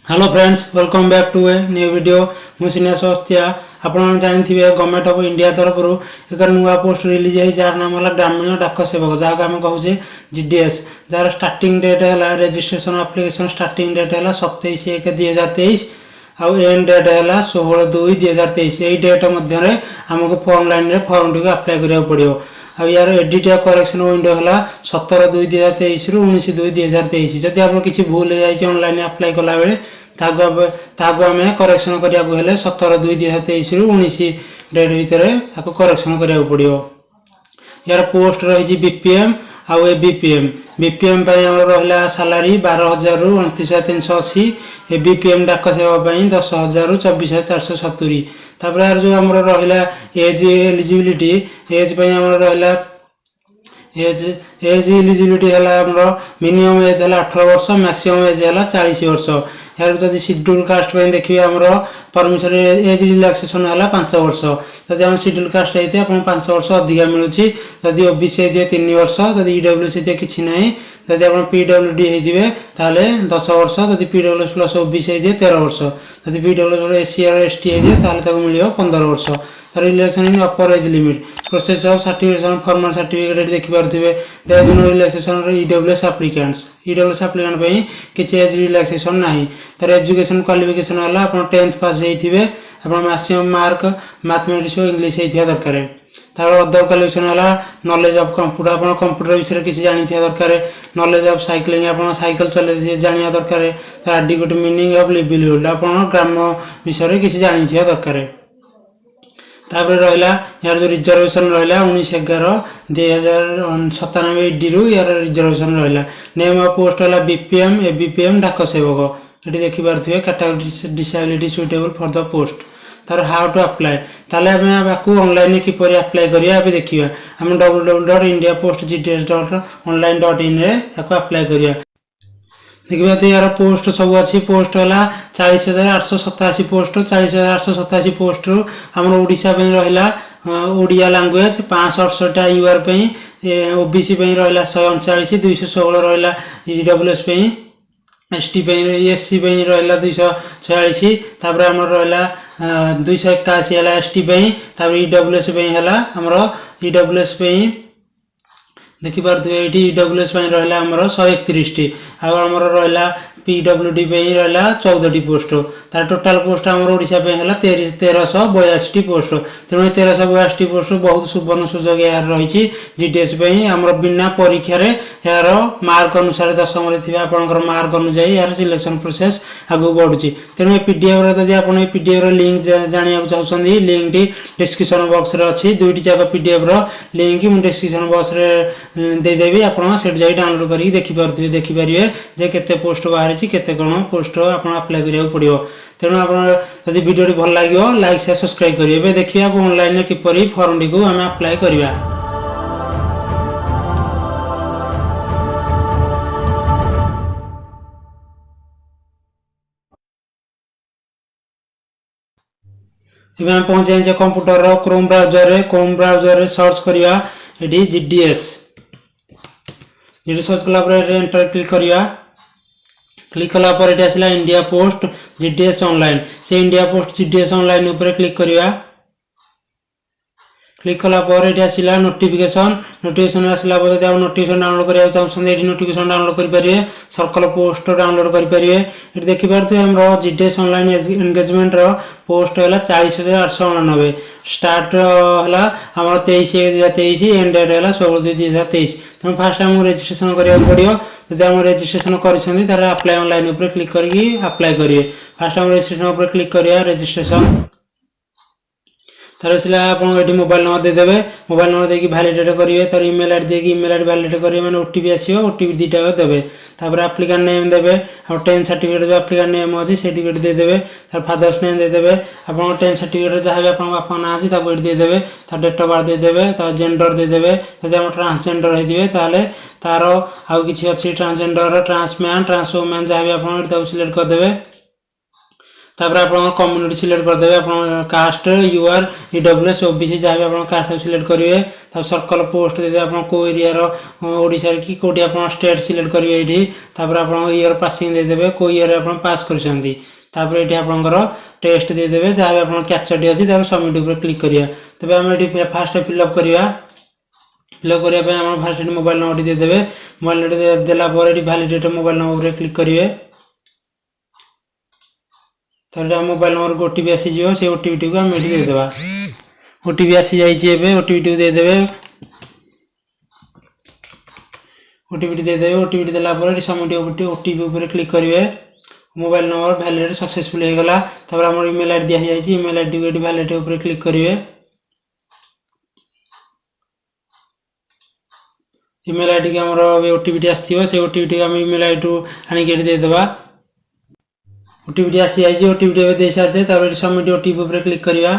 Hello friends, welcome back to a new video. मुझे स्वास्थ्य आप जानते गवर्नमेंट ऑफ इंडिया तरफ एक नुआ पोस्ट रिलीज है जार नाम है ग्रामीण डाक सेवक जहाँ आम कहे जीडीएस। जार स्टार्टिंग डेट है रजिस्ट्रेशन एप्लिकेशन स्टार्टिंग डेट है 27/1/2023 आउ एंड डेट है 16/2/2023। यही डेट मध्य आमको फॉर्म लाइन में फॉर्म टी अप्लाई करा पड़ो। यार एडिट या करेक्शन विंडो है 17/2/2023 रु 19/2/2023। जदि आप किसी भूल हो जाए ऑनलाइन अप्लाई कला बेले आम करेक्शन करा 17/2/2023 रु 19 डेट भितर आपको करेक्शन करा पड़ो। यार पोस्ट रही बीपीएम आउ एबीपीएम। बीपीएम रहा सालारी 12,000 रु 29,380। एबीपीएम डाक सेवा 10,000 रु 24,470। तापर यार जो आम रहा एज एलिजिबिलिटी एज रहा एज एलिजिबिलिटी है मिनिमम एज है 18 वर्ष मैक्सिमम एज है 40 वर्ष। यार जब शेड्यूल कास्ट देखिए आमर परमिशन एज रिलैक्सेशन है 5 वर्ष। जब आम शेड्यूल कास्ट होते हैं 5 वर्ष अधिका मिलूँ। जदि ओबीसी होती है 3 वर्ष, जब ईडब्ल्यूसी होती है किसी ना। जदि आप पीडब्ल्यूडी होते ताले 10 वर्ष, जब पीडब्ल्यूएस प्लस ओबीसी होती है 13 वर्ष, जब पीडब्ल्यूएस एससी और एसटी होते मिल 15 वर्ष। Relaxation in upper age limit process of certification formal certificate देखिपे there is no relaxation EWS applicants. EWS applicant पे किसी एज रिलैक्सेशन नहीं। तर एजुकेशन क्वालिफिकेशन है आप 10th पास होते आप मैक्सिमम मार्क मैथमेटिक्स और इंग्लीश होता दरकार। तार अदर क्वालिफिकेशन है नॉलेज ऑफ कंप्यूटर आप कंप्यूटर विषय किसी जानी दरकार। नॉलेज ऑफ साइक्लिंग आप साइकिल चलते जाना दरकार। तो एडिक्वेट मीनिंग ऑफ लिवलीहुड आप ग्राम्य विषय किसी जानी दरकार। तापर रहा यार जो रिजर्वेशन रहा 19/11/2097 एडी रु यार रिजर्वेशन रहा। नेम ऑफ पोस्ट है बीपीएम एबीपीएम डाक सेवक। ये देखिपे category disability suitable for the post. तार हाउ टू अप्लाई ताले आपको ऑनलाइन किपर अप्लाई करिया देखिए आम www.indiapost.gds.online.in रे अप्लाई करिया। देखिए तो यार पोस्ट सब अच्छी पोस्ट है 40,887 पोस्ट 40,887 पोस्ट आम ओडिशा रहा ओडिया लैंग्वेज 568 यूआर ओबीसी रहा 139 216 रहा ईडब्ल्यूएस एसटी एससी रहा 246 तापर आम रहा 281 है एसटी ईडब्ल्यूएस है आमर ईडब्ल्यूएस देखिपे ये ईडब्ल्यूएस रहा आमर 131 आमर रहा पीडब्ल्यूडी रहा 14 पोस्ट। तार टोटाल पोस्ट आमर ओडिशा है 1382 पोस्ट। तेणु 1382 पोस्ट बहुत सुवर्ण सुजोग यार रही जीडीएस आमर बिना परीक्षार यार मार्क अनुसार 10th आपंकर मार्क अनुजाई यार सिलेक्शन प्रोसेस आगू बढ़ुची। तेणु पीडीएफ जब आप पीडीएफ लिंक जाना चाहते लिंक टी डिस्क्रिप्शन बॉक्स रे अच्छी दुईटी जाक पीडीएफ लिंक मुझे डिस्क्रिप्शन बॉक्स रे देदेवी आप डाउनलोड करके देखिपारे जे केते पोस्ट बाहर केते कौन पोस्ट आप अप्लाई करा पड़ो। तेणु आप वीडियो भल लगे लाइक शेयर सब्सक्राइब करेंगे। देखिए आप ऑनलाइन किपर फॉर्म टी आम अप्लाई करवा। इबे हम पहुंच जाए कंप्यूटर क्रोम ब्राउजर सर्च करवा ये जीडीएस। सर्च कला एंटर क्लिक करवा। क्लिक कलापर ये आसला इंडिया पोस्ट जीडीएस ऑनलाइन से इंडिया पोस्ट जीडीएस ऑनलाइन ऊपर क्लिक करवा। क्लिक कलापर ये आसला नोटिफिकेशन आसला जब आप नोटिफिकेशन डाउनलोड करने चाहते हैं नोटिफिकेशन डाउनलोड करेंगे। सर्कल पोस्ट डाउनलोड करेंगे। ये देखिपे आम जीडीएस ऑनलाइन एंगेजमेंट पोस्ट है 40,899 स्टार्ट है आम 23/1/2023 एंड डेट है 16/2/2023। तेनाली फास्ट आम रजिस्ट्रेशन करा पड़ो। जब आम रजिस्ट्रेशन कर अप्लाई ऑनलाइन ऊपर क्लिक करके अप्लाई करेंगे। फास्ट आम रजिस्ट्रेशन ऊपर क्लिक करिए रजिस्ट्रेशन। तार आप मोबाइल नंबर देदेवे मोबाइल नंबर देकी वैलिडेट करेंगे। तार इमेल आईडी देकी इमेल आईडी वैलिडेट करेंगे मैंने ओटीपी आसो ओटीपी 2टा देवे। तापर एप्लिकेंट नेम देवे और 10th सर्टिफिकेट जो एप्लिकेंट नेम अच्छी सर्टिफिकेट देदेवे। तार फादर्स नेम देदेवे आप 10th सर्टिफिकेट जहाँ भी आप बापा ना अच्छी देदेवे। तार डेट ऑफ बर्थ देदेवे तार जेंडर देदेवे। जब आप ट्रांसजेंडर होते ताले तार आउ किसी अच्छी ट्रांसजेंडर ट्रांसमैन ट्रांसवोमेन जहाँ भी आप सिलेक्ट करदे। तापर आप कम्युनिटी सिलेक्ट करदे आप कास्ट यूआर ईडब्ल्यूएस ओबीसी जहाँ भी आप कास्ट सिलेक्ट करेंगे तब सर्कल पोस्ट देते आप को एरिया ओडिशा कि कौटी आप स्टेट सिलेक्ट करेंगे ये आप ईयर पासिंग देदेवे को ईयर आप पास कर ये आपंकर टेस्ट देदेवे जहाँ भी आप कैप्चर अच्छी सबमिट उपर क्लिक करिया तबे आम ये फास्ट फिलअप करवा फिलअप करने फास्ट मोबाइल नंबर देदेवे मोबाइल नंबर देलापर ये वैलिडेट मोबाइल नंबर क्लिक करेंगे तो मोबाइल नंबर को ओटीपी आसीज से ओटीपी को आम ये देदेवा ओटीपी आसी जाइए ओटीपी देदेवे ओटीपी देदेवे ओटीपी देलापर सबमिट ओटीपी उपर क्लिक करेंगे मोबाइल नंबर वैलिडेट सक्सेसफुल हो गला तब आम इमेल आईडी दी जाए इमेल आईडी को वैलिडेट उपर क्लिक करेंगे इमेल आईडी की आमर ओटीपी आसो से ओटीपी आम इमेल आईडी आणिक देदेवा ओटीपी आसी जाइए ओटीपी दे सारी तब सबमिट ओटीपी उपर क्लिक करवा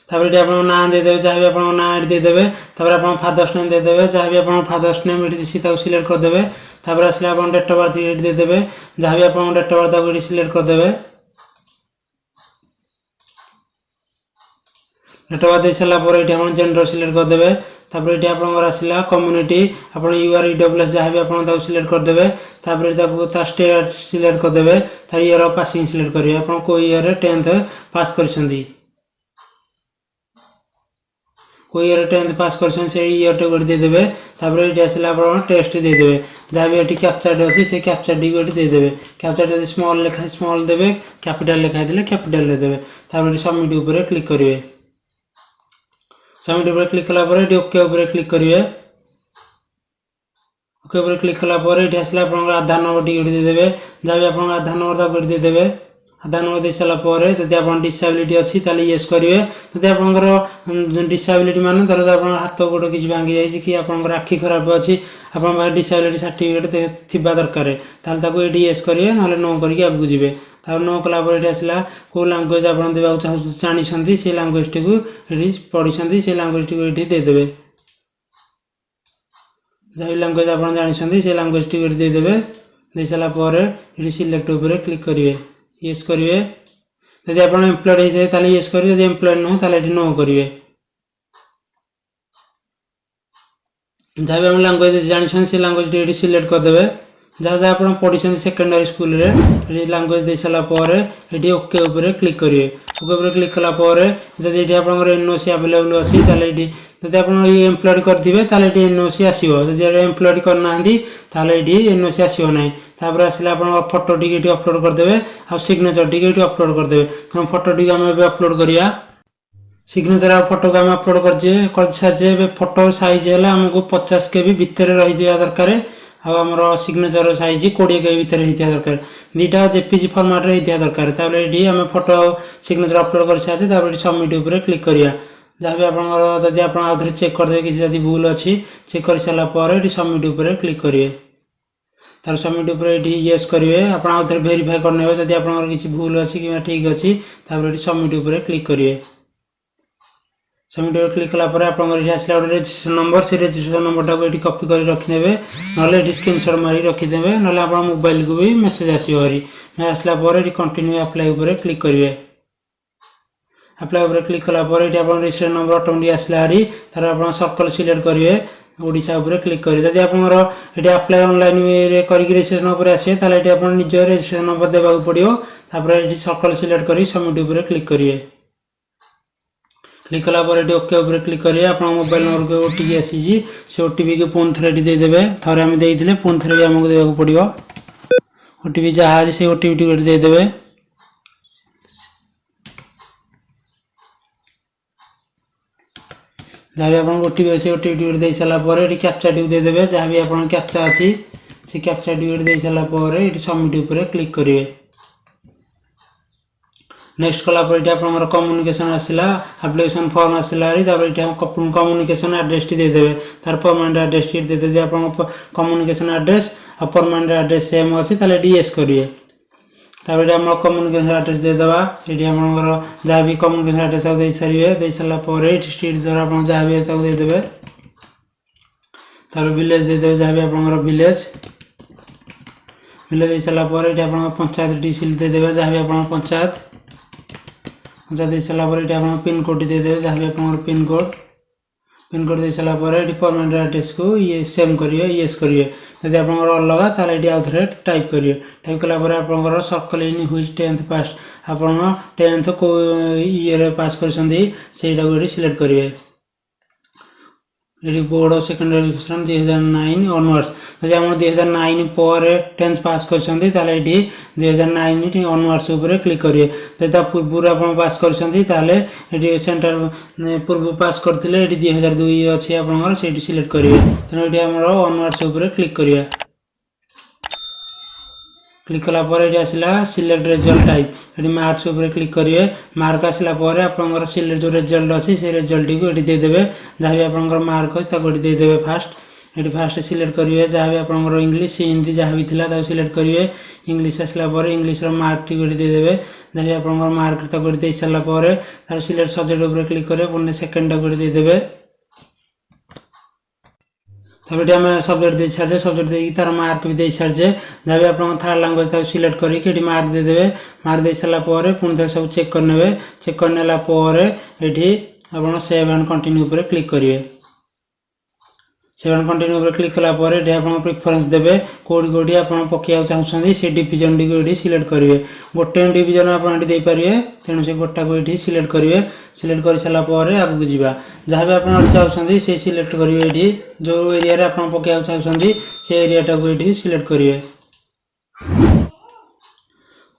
तापर ये आप ना देदेवे जहाँ भी आप ना देदेवे तापर आप फादर्स नेम देदेवे जहाँ भी आप फादर्स नेम ये सिलेक्ट करदे तापर आसले आप डेट ऑफ बर्थ ये देदेवे जहाँ भी आप डेट ऑफ बर्थ ये सिलेक्ट करदे डेट ऑफ बर्थ दे सारापर ये आप जेंडर सिलेक्ट करदे तापर ये आप आसला कम्युनिटी आप यूआर ईडब्ल्यूएस जहाँ भी आप सिलेक्ट करदे तापर स्टेट सिलेक्ट करदे तार ईयर ऑफ पासिंग सिलेक्ट करेंगे आप को ईयर 10th पास कर कोई ईयर 10th पास कर ईयर टे गोटे देदेवे तापर ये आसला आप टेस्ट देदेवे जहाँ भी ये कैप्चर अच्छी से कैप्चर डी गोटे देदेवे कैप्चर जब स्मॉल लिखा स्मॉल देवे कैपिटल लिखाई देले कैपिटल देदेवे तापर सबमिट उपर क्लिक करेंगे सबमिट उपर क्लिक कलापर ये ओके उपर क्लिक करेंगे ओके उपर क्लिक कलापर ये आसला आप आधार नंबर टी देदेवे जहाँ भी आप आधार नंबर देदेवे आधार नंबर दे सारापर जब आप डिसेबिलिटी अच्छी येस करेंगे जब आप डिसेबिलिटी मान धर आप हाथ गोड़ किसी भांगी जाए कि आप आखि खराब अच्छी आप डिसेबिलिटी सर्टिफिकेट थी दरकार ये येस करेंगे ना नो करके आगे जी नो कलापर ये आसला कौ लांगुएज आप जानते से लांगुएज टी को पढ़ी से लांगुएज टी को देदेवे जहाँ भी लांगुएज आप जानते से लांगुएज टी देदेवे दे सारापर ये सिलेक्ट उपर क्लिक करेंगे येस करेंगे जब आप एम्प्लॉयड हो जाए येस करेंगे जब एम्प्लॉयड नुह ये नो करेंगे जहाँ भी हम लांगुएज जानते से लांगुएज ये सिलेक्ट करदे जहाँ जहाँ आप पढ़ी सेकेंडरी स्कूल रे लांगुएज दे सारापर ये ओके उपर क्लिक करेंगे ओके उपर क्लिक कलापर जब ये आप एनओसी अवेलेबल अच्छी ये जब आप एम्प्लॉयड करेंगे ये एनओसी आसो जब एम्प्लॉयड करना ये एनओसी आसो ना तापर आसले आप फोटो टी अपलोड करदे आ सिग्नेचर टी अपलोड करदे फोटो टी आम अपलोड करिया सिग्नेचर आ फोटो को आम अपलोड कर सारी फोटो साइज है आमको 50 KB भितर रही दरकार आमर सिग्नेचर साइज 20 KB भितर होता दरकार दुटा जेपीजी फॉर्मेट रे होता दरकार तापर ये आम फोटो सिग्नेचर अपलोड कर सारी सबमिट उपर क्लिक करिया जहाँ भी आप जब आप आउे चेक करदे किसी भूल अच्छी चेक कर सारापर ये सबमिट उपर क्लिक करेंगे तार सबमिट उपर ये येस करेंगे आप आउे वेरीफाई करने जब आप किसी भूल अच्छी कि ठीक अच्छी तापर ये सबमिट उपर क्लिक करेंगे सबमिट उपर क्लिक कलापर आप आसला गोटे रेजिस्ट्रेशन नंबर से रेजिस्ट्रेशन नंबर को ये कॉपी कर रखिने ना स्क्रीनशॉट मारी रखिदे ना आप मोबाइल को भी मेसेज आसो हरी आसला ये कंटिन्यू अप्लाई उपर क्लिक करेंगे अप्लाई उपर क्लिक कलापर ये आप रेजिस्ट्रेशन नंबर ऑटोमेटिक आसला हरी तार आप सर्कल सिलेक्ट करेंगे ओडिशा उपर क्लिक करेंगे जब आप ये अप्लाई ऑनलाइन करके रेजिस्ट्रेशन उपर आसे ये आप निज रेजिस्ट्रेशन नंबर देवाक पड़ो तापर ये सर्कल सिलेक्ट कर सबमिट उपर क्लिक करेंगे क्लिक कलापर ये ओके उपर क्लिक करेंगे आप मोबाइल नंबर को ओटीपी आसी से ओटीपी को पुणी थे देदेवे थे आम देते पुणी थे भी आमको देवाक पड़ो ओटीपी जहाँ से ओटीपी टी देदेवे जहाँ भी आप ओटीपी अच्छे ओटीपी दे सारापर ये कैप्चा टी देदेवे जहाँ भी आप कैप्चा अच्छी से कैप्चा टी दे सारापर ये सबमिट उपर क्लिक करेंगे नेक्स्ट कलापर ये आप कम्युनिकेशन आसला एप्लिकेशन फॉर्म आसला ये कम्युनिकेशन एड्रेस टी देदेवे तार परमानेंट एड्रेस टी देते आप कम्युनिकेशन एड्रेस और परमानेंट एड्रेस सेम अच्छी ये येस करेंगे तापर आम कम्युनिकेशन एड्रेस देदेवा ये आम जहाँ भी कम्युनिकेशन एड्रेस दे सारे दे सारापर स्ट्रीट द्वारा आप जहाँ भी देदेवे तापर विलेज देदेवे जहाँ भी आप विलेज बिल दे सारा ये आप पंचायत टी सिल देदेवे जहाँ भी आप पंचायत दे सारा ये पिन कोड देदेवे जहाँ भी आप पिन कोड दे सारा परमानेंट एड्रेस को ये सेम करिए येस करिए जब आप अलग ताले आउ थे टाइप करिए टाइप कलापर आप सर्कल इन हुई 10th पास आप 10th को ईयर पास कर सिलेक्ट करिए ये board of secondary education 2009 onwards जब हम 2009 पर 10th पास कर 2009 ऑनवर्ड्स ऊपर क्लिक करिए जब पूर्व आप पास कर सेंट्रल पूर्व पास करते 2002 अच्छी आप सिलेक्ट करिए तेणु ये आम ऑनवर्ड्स ऊपर क्लिक करिए क्लिक कलापर ये आसला सिलेक्ट रिजल्ट टाइप ये मार्क्स ऊपर क्लिक करिए मार्क आसला आपंकर सिलेक्ट जो रिजल्ट अच्छी से रिजल्ट को ये देदेवे जहाँ भी आपंकर मार्क अच्छे देदेवे फास्ट ये फास्ट सिलेक्ट करिए जहाँ भी आपंकर इंग्लिश हिंदी जहाँ भी था सिलेक्ट करिए इंग्लिश आसला इंग्लिश मार्क टी देदेवे जहाँ भी आपंकर मार्क दे सारापर तार सिलेक्ट सब्जेक्ट ऊपर क्लिक करेंगे पुणी सेकेंड देदेवे तब ये आम सब्जेक्ट दे सारे सब्जेक्ट देखिए तार मार्क भी दे सारे जहाँ भी आप थर्ड लैंग्वेज सिलेक्ट करके मार्क देदेवे मार्क दे सारापर पुणी सब चेक करने चेक करने ये आप सेव एंड कंटिन्यू पर क्लिक करिए सेव एंड कंटिन्यू पर क्लिक कलापर ये आप प्रिफरेन्स देवे कौटी कौटी आप पकड़ा चाहते से डिविजन टी को सिलेक्ट करेंगे गोटे डिविजन आपड़ी तेणु से गोटा को ये सिलेक्ट करेंगे सिलेक्ट कर सारापर आगे जावा जहाँ भी आप चाहते से सिलेक्ट करेंगे ये जो एरिया आप पकड़ा चाहते से एरियाटा को ये सिलेक्ट करेंगे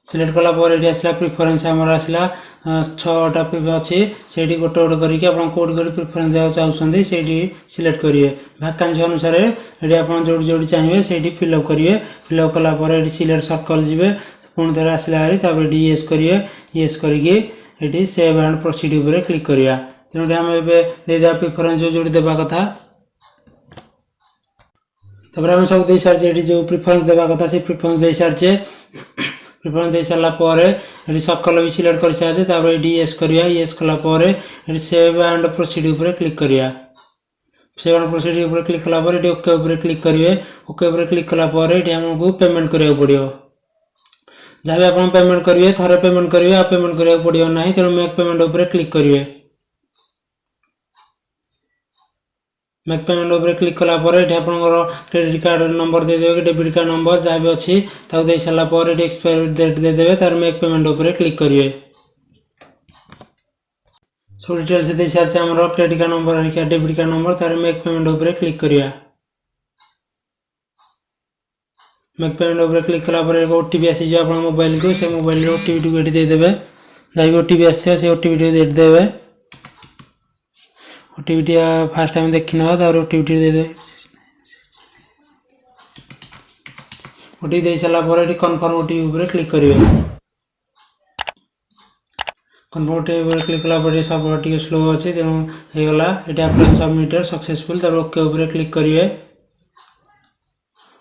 सिलेक्ट कलापर ये आसला प्रिफरेन्स आमर आसला 6टा अच्छी से गोटे गोटे करके आप कौट प्रिफरेन्स देवा चाहते से सिलेक्ट करेंगे वैकेंसी अनुसार ये आप जो चाहिए से फिलअप करेंगे फिलअप कलापर ये सिलेक्ट सर्कल जी पुणी थे आसला हारी येस करेंगे येस करके ये सेव एंड प्रोसीड उपर क्लिक करिया तेणु आम एदेवा प्रिफरेन्स जो देवा कथा तब आम सब दे सारे जो प्रिफरेन्स देवा कथा से प्रिफरेन्स दे सारे प्रिफरेन्स दे सारापर ये सर्कल भी सिलेक्ट कर सारे ये येस करिया येस कलापर ये सेव एंड प्रोसीड उपर क्लिक करिया सेव एंड प्रोसीड उपर क्लिक कलापर ये ओके उपर क्लिक करेंगे ओके उपर क्लिक कलापर ये आमको पेमेंट कराया पड़ो जहाँ भी आप पेमेंट करेंगे थे पेमेंट करेंगे आप पेमेंट कराया पड़ो ना तेणु मेक पेमेंट उपर क्लिक करेंगे मेक पेमेंट उपर क्लिक कलापर ये आप क्रेडिट कार्ड नंबर देदेवे डेबिट कार्ड नंबर जहाँ भी अच्छी दे सारापर ये एक्सपायरी डेट देदेवे तार मेक पेमेंट उपर क्लिक करेंगे सब डिटेल्स दे सारे आम credit card number debit card number तार मेक पेमेंट उपर क्लिक करिया मेक पेमेंट उपर क्लिक कलापर ओटीपी आसी आप मोबाइल को से मोबाइल ओटीपी को ये देदेवे जहाँ भी ओटीपी आसो से ओटीपी देदेवे ओटीपी फास्ट टाइम देखी ना ओटीपी देदेवे ओटीपी दे सारापर ये कन्फर्म ओटीपी उपर क्लिक करेंगे कन्फर्म ओटीपी उपर क्लिक कलापर सब टी स्लो अच्छे तेणु होगा ये अप्लाई सबमिटेड सक्सेसफुल तब ओके उपर क्लिक करेंगे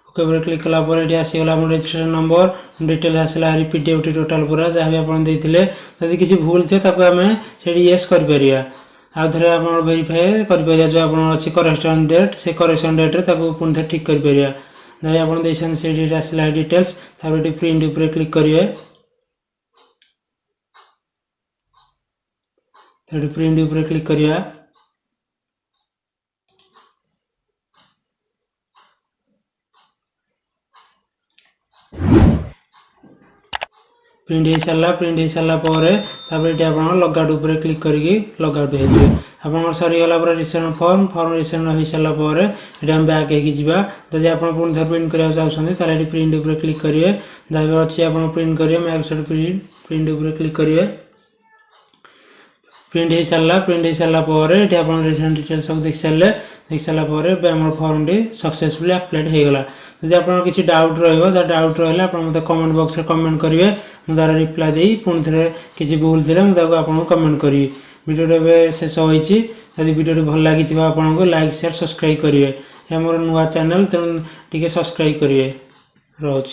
ओके उपर क्लिक कलापर ये आसीगला रजिस्ट्रेशन नंबर डिटेल्स आसला पीडीएफ टोटाल पूरा जहाँ भी आप जब किसी भूल थे आम से येस कर आउ थे आप वेरीफाए कर जो आप अच्छी करेक्शन डेट से करेक्शन डेट्रे पुणी थे ठीक कर जहाँ आप आसला डिटेल्स प्रिंट उपर क्लिक करेंगे प्रिंट उपर क्लिक करिया प्रिंट हो सारापर ये आप लगआउट उपर क्लिक करके लगआउट हो आप सरीगला रिटर्न फॉर्म रिटर्न हो सारापर ये आम बैक होगा जब आप पुणी थे प्रिंट कराया चाहते ये प्रिंट उपर क्लिक करेंगे जहाँ भी अच्छी आप प्रिंट करेंगे मैक प्रिंट उपर क्लिक करेंगे प्रिंट हो सारापर ये आप रिटर्न डिटेल्स सब देख सारापर आम फॉर्म टी सक्सेसफुली अप्लाइड होगा जब आप किसी डाउट डाउट रहा आप कमेंट बॉक्स में कमेंट करेंगे मुझे रिप्लाई दे पुणी थे किसी भूल थे मुझे आपको कमेंट करी वीडियो शेष होती जब वीडियो भल लगी आपको लाइक शेयर सब्सक्राइब करेंगे यह मोर नुआ चैनल तेणु टी सब्सक्राइब करेंगे रोच।